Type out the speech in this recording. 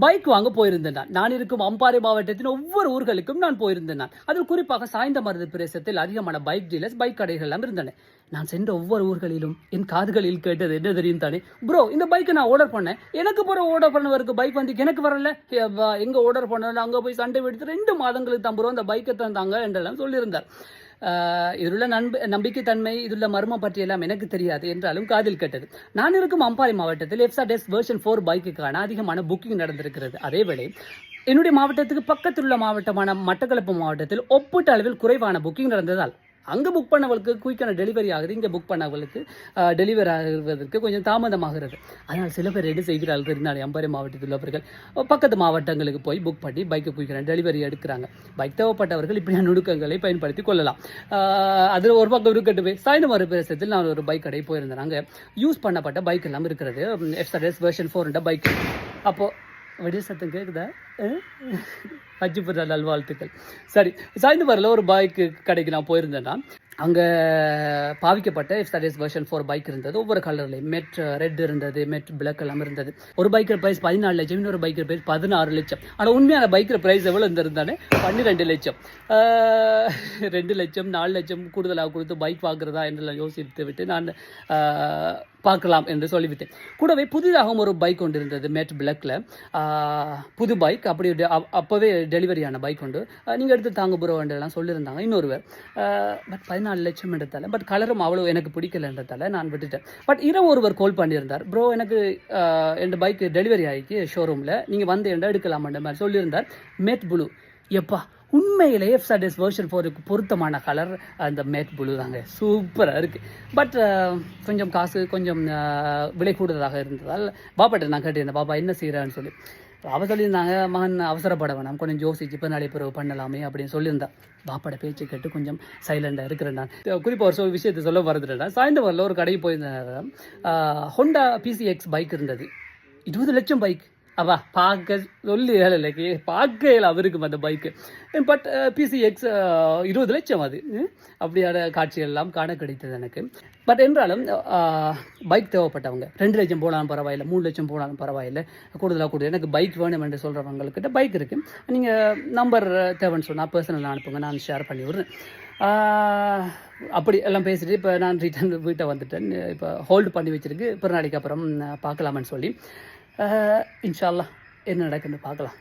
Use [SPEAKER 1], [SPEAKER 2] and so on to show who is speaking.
[SPEAKER 1] Bike வாங்க போயிருந்தேன். நான் இருக்கும் அம்பாறை மாவட்டத்தின் ஒவ்வொரு ஊர்களுக்கும் நான் போயிருந்தேன். அதில் குறிப்பாக சாய்ந்தமருது பிரதேசத்தில் அதிகமான பைக் டீலர்ஸ், பைக் கடைகள் எல்லாம் இருந்தன. நான் சென்ற ஒவ்வொரு ஊர்களிலும் என் காதுகளில் கேட்டது என்ன தெரியும் தானே, ப்ரோ இந்த பைக்கை நான் ஆர்டர் பண்ணேன், எனக்கு போகிற ஆர்டர் பண்ணவருக்கு பைக் வந்து எனக்கு வரல, எங்கே ஆர்டர் பண்ணல அங்கே போய் சண்டை எடுத்து 2 மாதங்களுக்கு தான் ப்ரோ அந்த பைக்கை தந்தாங்க என்றெல்லாம் சொல்லியிருந்தார். இதுள்ள நம்பிக்கைத்தன்மை, இதுள்ள மர்மம் பற்றியெல்லாம் எனக்கு தெரியாது என்றாலும் காதில் கேட்டது. நான் இருக்கும் அம்பாறை மாவட்டத்தில் எஃப்சாடெஸ் வெர்ஷன் 4 பைக்குக்கான அதிகமான புக்கிங் நடந்திருக்கிறது. அதேவேளை என்னுடைய மாவட்டத்துக்கு பக்கத்தில் உள்ள மாவட்டமான மட்டக்களப்பு மாவட்டத்தில் ஒப்பீட்டு அளவில் குறைவான புக்கிங் நடந்ததால் அங்கே புக் பண்ணவர்களுக்கு குயிக்கான டெலிவரி ஆகுது, இங்கே புக் பண்ணவர்களுக்கு டெலிவரி ஆகுவதற்கு கொஞ்சம் தாமதமாகிறது. அதனால் சில பேர் என்ன செய்கிறார்கள் இருந்தாலும் அம்பாறை மாவட்டத்தில் உள்ளவர்கள் பக்கத்து மாவட்டங்களுக்கு போய் புக் பண்ணி பைக்கை குயிக்கான டெலிவரி எடுக்கிறாங்க. பைக் தேவைப்பட்டவர்கள் இப்படியான நுணுக்கங்களை பயன்படுத்தி கொள்ளலாம். அதில் ஒரு பக்கம் இருக்கட்டுமே, சாய்ந்தமருது பிரதேசத்தில் நான் ஒரு பைக் கடை போயிருந்தேன். அங்கே யூஸ் பண்ணப்பட்ட பைக் எல்லாம் இருக்கிறது. எஃப்சாடெஸ் வெர்ஷன் 4 பைக். அப்போது வெடி சத்தம் கேட்குதா? அஜிபுர நல்வாழ்த்துக்கள். சரி, சாய்ந்தமரில் ஒரு பைக்கு கடைக்கு நான் போயிருந்தேன்னா அங்கே பாவிக்கப்பட்ட எஃப்சாடெஸ் வெர்ஷன் 4 பைக் இருந்தது. ஒவ்வொரு கலர்லையும் மெட் ரெட் இருந்தது, மெட் பிளாக் எல்லாம் இருந்தது. ஒரு பைக்கர் ப்ரைஸ் 14 லட்சம், இன்னொரு பைக்கர் ப்ரைஸ் 16 லட்சம். ஆனால் உண்மையான பைக்கர் ப்ரைஸ் எவ்வளோ இருந்திருந்தானே 12 லட்சம். 2 லட்சம் 4 லட்சம் கூடுதலாக கொடுத்து பைக் வாங்குறதா என்றெல்லாம் யோசித்து விட்டு நான் பார்க்கலாம் என்று சொல்லிவிட்டேன். கூடவே புதிதாகவும் ஒரு பைக் கொண்டு இருந்தது, மேட் பிளாக்ல புது பைக். அப்படி அப்போவே டெலிவரியான பைக் உண்டு, நீங்கள் எடுத்து தாங்க ப்ரோ என்றெல்லாம் சொல்லியிருந்தாங்க இன்னொருவர். பட் 14 லட்சம் எடுத்தால, பட் கலரும் அவ்வளோ எனக்கு பிடிக்கலன்றதால நான் விட்டுட்டேன். பட் இரவு ஒருவர் கால் பண்ணியிருந்தார், ப்ரோ எனக்கு என் பைக் டெலிவரி ஆகிக்கு ஷோரூமில், நீங்கள் வந்து என்ன எடுக்கலாமன்ற மாதிரி சொல்லியிருந்தார். Mat blue. எப்பா உண்மையிலே எஃப்சாடெஸ் வெர்ஷன் 4க்கு பொருத்தமான கலர் அந்த மேட் ப்ளூ தாங்க, சூப்பராக இருக்குது. பட் கொஞ்சம் காசு கொஞ்சம் விலை கூடுதலாக இருந்ததால் பாப்பாட்ட நான் கேட்டிருந்தேன், பாப்பா என்ன செய்கிறான்னு சொல்லி. அவள் சொல்லியிருந்தாங்க, மகன் அவசரப்பட வேணாம், கொஞ்சம் யோசிச்சு இப்போ நாளை பிறகு பண்ணலாமே அப்படின்னு சொல்லியிருந்தேன். பாப்பாட பேச்சு கேட்டு கொஞ்சம் சைலண்டாக இருக்கிறேன் நான். குறிப்பாக ஒரு விஷயத்தை சொல்ல வருதுன்னா, சாய்ந்தமரில் ஒரு கடைக்கு போயிருந்தேன். ஹோண்டா PCX பைக் இருந்தது, 20 லட்சம் பைக். அவா பார்க்க சொல்லி வேலைக்கு பார்க்க அவருக்கு அந்த பைக்கு. பட் PCX 20 லட்சம் அது. அப்படியான காட்சிகள் எல்லாம் காண கிடைத்தது எனக்கு. பட் என்றாலும் பைக் தேவைப்பட்டவங்க 2 லட்சம் போனாலும் பரவாயில்லை, 3 லட்சம் போனாலும் பரவாயில்லை, கூடுதலாக எனக்கு பைக் வேணும் என்று சொல்கிறவங்கக்கிட்ட பைக் இருக்குது. நீங்கள் நம்பர் தேவைன்னு சொன்னால் பர்சனல் அனுப்புங்க, நான் ஷேர் பண்ணி விடுறேன். அப்படி எல்லாம் பேசிட்டு இப்போ நான் ரிட்டர்ன் வீட்டை வந்துட்டேன். இப்போ ஹோல்டு பண்ணி வச்சுருக்கு, பிற நாளைக்கு அப்புறம் பார்க்கலாமான்னு சொல்லி. இன்ஷா அல்லாஹ் என்ன நடக்குன்னு பார்க்கலாம்.